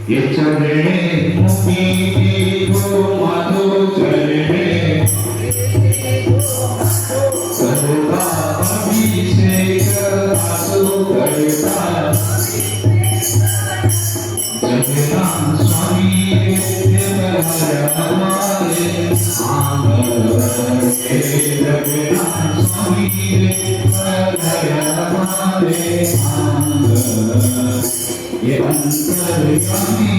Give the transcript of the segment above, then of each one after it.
ये चरणे मुनि को माधो चरणे सर्वा अभिषेक आसो करता जगन्नाथ स्वामी हमारे जगन्नाथ स्वामी हमारे ये अंतर्यामी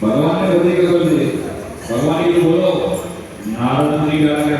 भगवान ने बताया भगवान ये बोलो नारद मुनि का